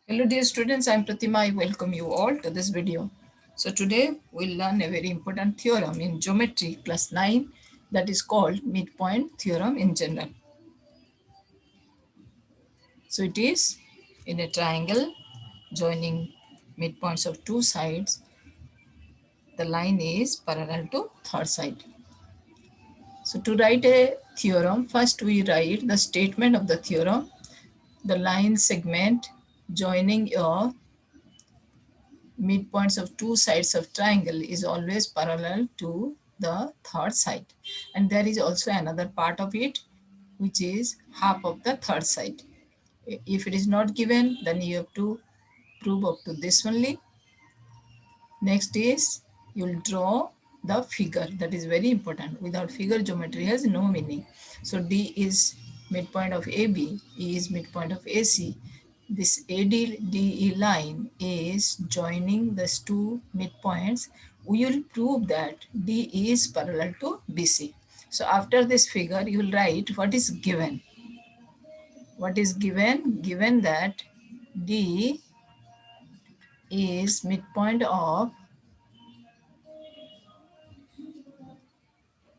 Hello dear students, I am Pratima. I welcome you all to this video. So today we'll learn a very important theorem in geometry class 9 that is called midpoint theorem in general. So it is in a triangle joining midpoints of two sides. The line is parallel to third side. So to write a theorem, first we write the statement of the theorem. The line segment joining your midpoints of two sides of triangle is always parallel to the third side, and there is also another part of it which is half of the third side. If it is not given, then you have to prove up to this only. Next is you'll draw the figure. That is very important. Without figure, geometry has no meaning. So D is midpoint of AB, E is midpoint of AC. This ADDE line is joining these two midpoints. We will prove that D is parallel to BC. So after this figure, you will write what is given. What is given? Given that D is midpoint of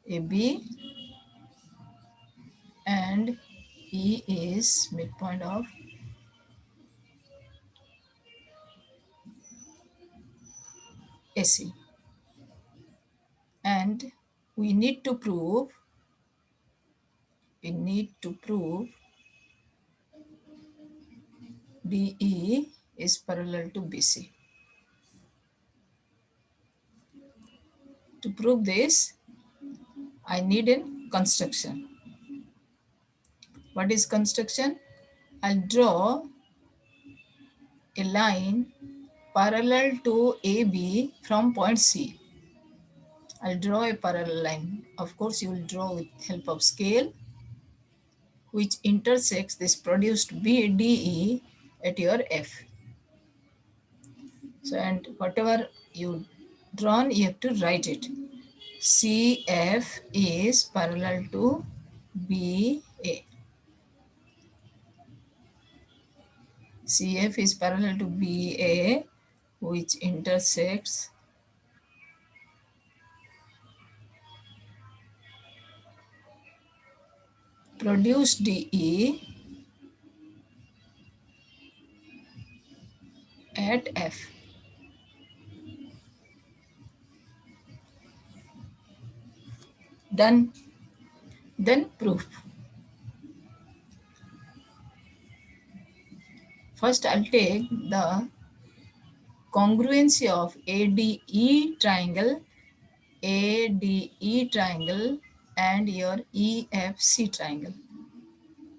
AB and E is midpoint of AC. And we need to prove, DE is parallel to BC. To prove this, I need a construction. What is construction? I'll draw a line parallel to AB from point C. I'll draw a parallel line. Of course, you will draw with help of scale, which intersects this produced BDE at your F. So, and whatever you drawn, you have to write it. CF is parallel to BA. CF is parallel to BA, which intersects produced DE at F. Done. Then proof. First, I'll take the congruency of ADE triangle and your EFC triangle.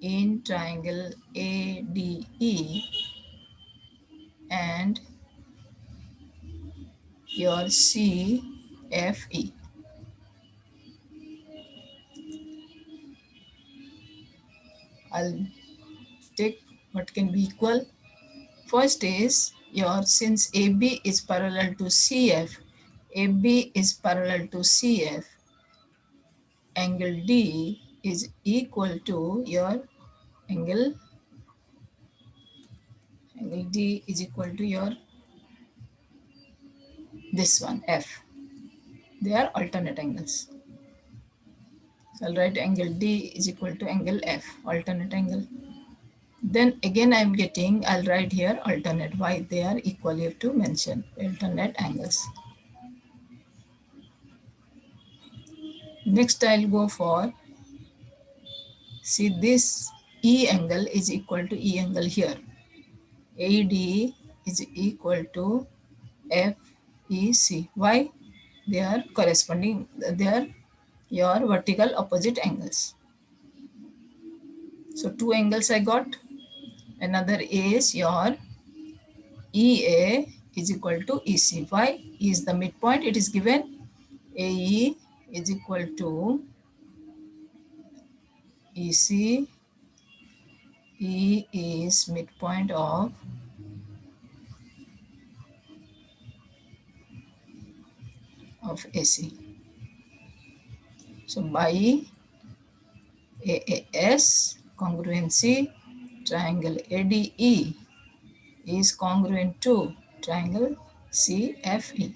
In triangle ADE and your CFE. I'll take what can be equal. First is your, since AB is parallel to CF, AB is parallel to CF, angle D is equal to your angle D is equal to your this one F. They are alternate angles. So I'll write angle D is equal to angle F, alternate angle. Then again I'm getting, I'll write here alternate. Why they are equal, you have to mention alternate angles. Next I'll go for, see this E angle is equal to E angle here. AD is equal to FEC. Why? They are corresponding, they are your vertical opposite angles. So two angles I got. Another is your EA is equal to EC. Why? E is the midpoint, it is given. AE is equal to EC. E is midpoint of AC. So by AAS congruency triangle ADE is congruent to triangle CFE.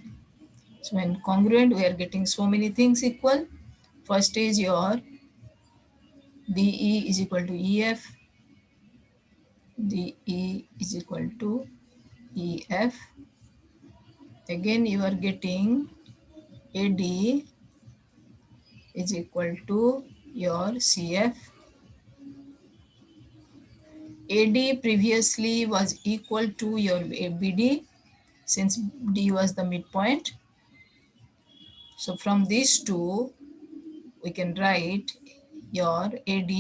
So when congruent, we are getting so many things equal. First is your DE is equal to EF, DE is equal to EF. Again, you are getting AD is equal to your CF. AD previously was equal to your BD since D was the midpoint. So from these two, we can write your AD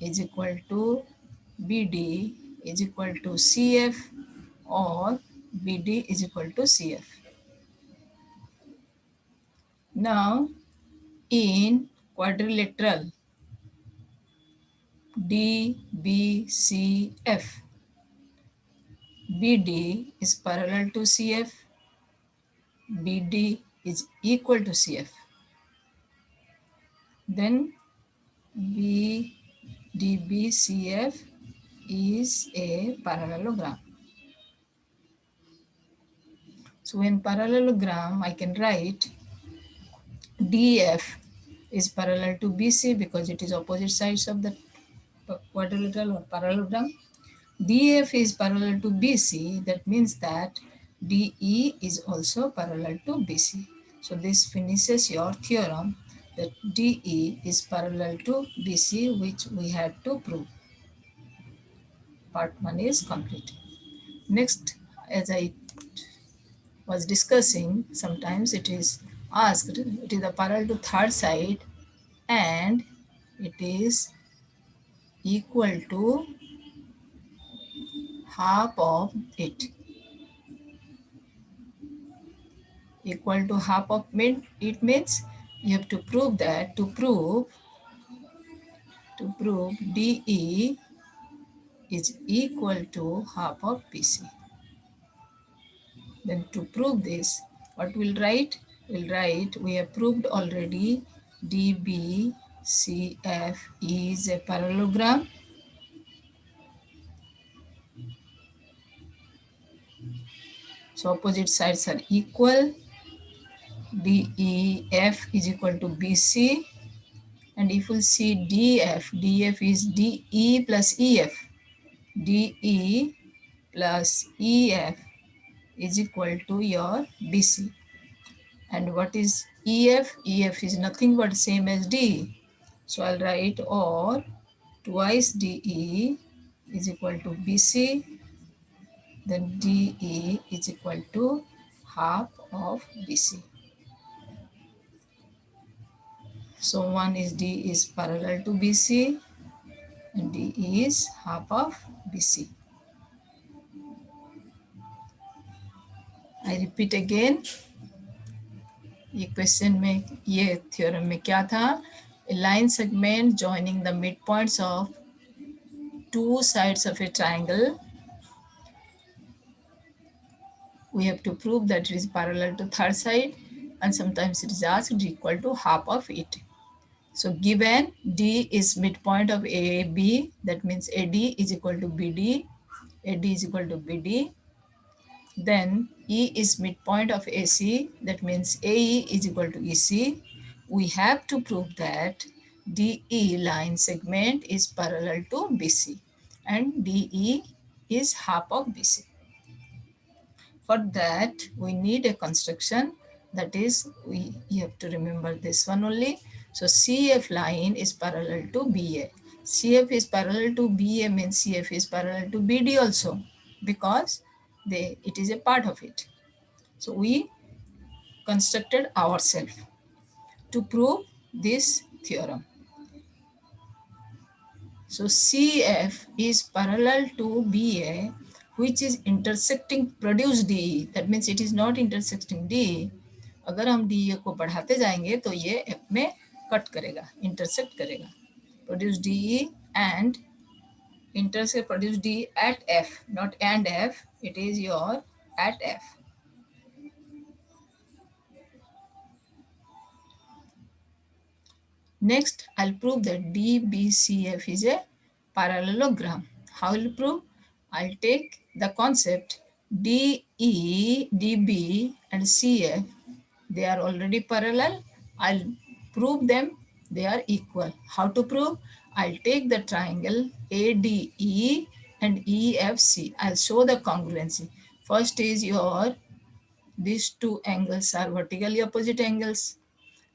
is equal to BD is equal to CF or BD is equal to CF. Now in quadrilateral DBCF, BD is parallel to CF, BD is equal to CF. Then BDBCF is a parallelogram. So in parallelogram, I can write DF is parallel to BC because it is opposite sides of the quadrilateral or parallelogram. DF is parallel to BC. That means that DE is also parallel to BC. So this finishes your theorem that DE is parallel to BC, which we had to prove. Part 1 is complete. Next, as I was discussing, sometimes it is asked, it is a parallel to third side and it is equal to half of it. Equal to half of it means you have to prove that to prove DE is equal to half of BC. Then to prove this, what we'll write? We'll write we have proved already DBCF is a parallelogram. So opposite sides are equal. DEF is equal to BC. And if we see DF is DE plus EF. DE plus EF is equal to your BC. And what is EF? EF is nothing but same as DE. So I'll write or twice DE is equal to BC. Then DE is equal to half of BC. So one is D is parallel to BC and D is half of BC. I repeat again. ये question में ये theorem में क्या था? A line segment joining the midpoints of two sides of a triangle. We have to prove that it is parallel to third side and sometimes it is asked equal to half of it. So given D is midpoint of AB, that means AD is equal to BD, AD is equal to BD. Then E is midpoint of AC, that means AE is equal to EC. We have to prove that DE line segment is parallel to BC and DE is half of BC. For that, we need a construction, that is, you have to remember this one only. So CF line is parallel to BA. CF is parallel to BA means CF is parallel to BD also because it is a part of it. So we constructed ourselves to prove this theorem. So CF is parallel to BA, which is intersecting produce DE. That means it is not intersecting DE. अगर हम DE को बढ़ाते जाएंगे तो ये F में cut करेगा, intersect करेगा. Produce DE and intersect produce DE at F, not and F. It is your at F. Next, I'll prove that DBCF is a parallelogram. How will you prove? I'll take the concept DE, DB and CF. They are already parallel. I'll prove them they are equal. How to prove? I'll take the triangle ADE and EFC. I'll show the congruency. First is your, these two angles are vertically opposite angles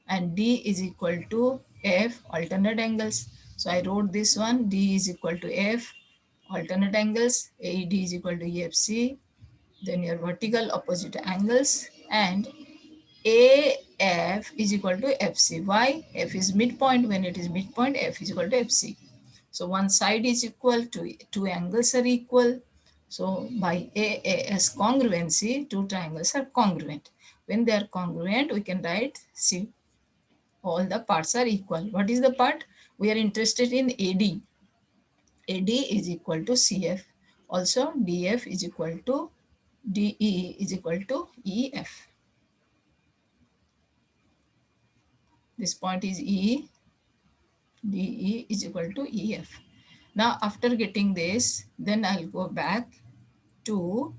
and D is equal to F alternate angles. So I wrote this one, D is equal to F alternate angles, AD is equal to EFC, then your vertical opposite angles, and AF is equal to FC. Why? F is midpoint. When it is midpoint, F is equal to FC. So one side is equal to, two angles are equal. So by AAS congruency, two triangles are congruent. When they are congruent, we can write, see, all the parts are equal. What is the part? We are interested in AD. AD is equal to CF. Also, DF is equal to DE is equal to EF. This point is E, DE is equal to EF. Now, after getting this, then I'll go back to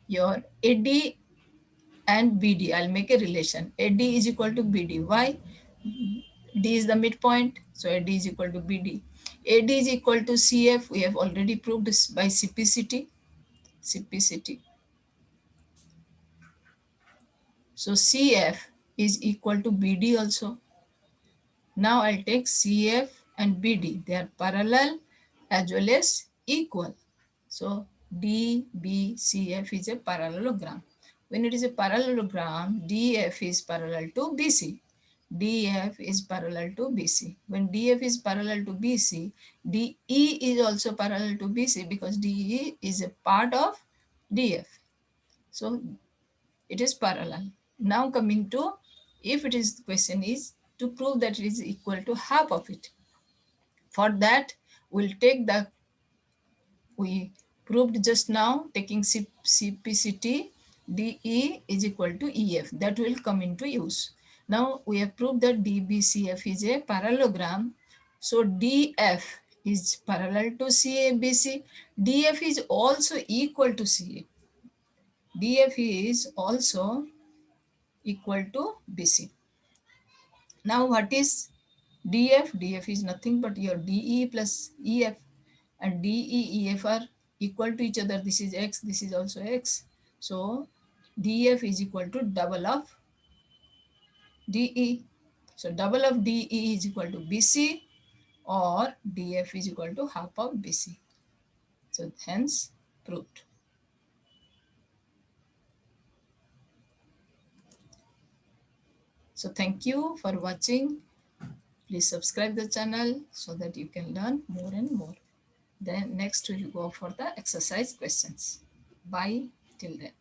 your AD and BD. I'll make a relation. AD is equal to BD. Why? D is the midpoint, so AD is equal to BD. AD is equal to CF. We have already proved this by CPCT. CPCT. So CF is equal to BD also. Now I'll take CF and BD. They are parallel as well as equal. So DBCF is a parallelogram. When it is a parallelogram, DF is parallel to BC. DF is parallel to BC. When DF is parallel to BC, DE is also parallel to BC because DE is a part of DF. So it is parallel. Now coming to, if it is, the question is to prove that it is equal to half of it. For that, we'll take the, we proved just now, taking CPCT, DE is equal to EF. That will come into use. Now we have proved that DBCF is a parallelogram. So DF is parallel to CABC. DF is also equal to CA. DF is also equal to BC. Now what is DF? DF is nothing but your DE plus EF, and DE, EF are equal to each other. This is X, this is also X. So DF is equal to double of DE. So double of DE is equal to BC, or DF is equal to half of BC. So hence proved. So thank you for watching. Please subscribe the channel so that you can learn more and more. Then next we'll go for the exercise questions. Bye till then.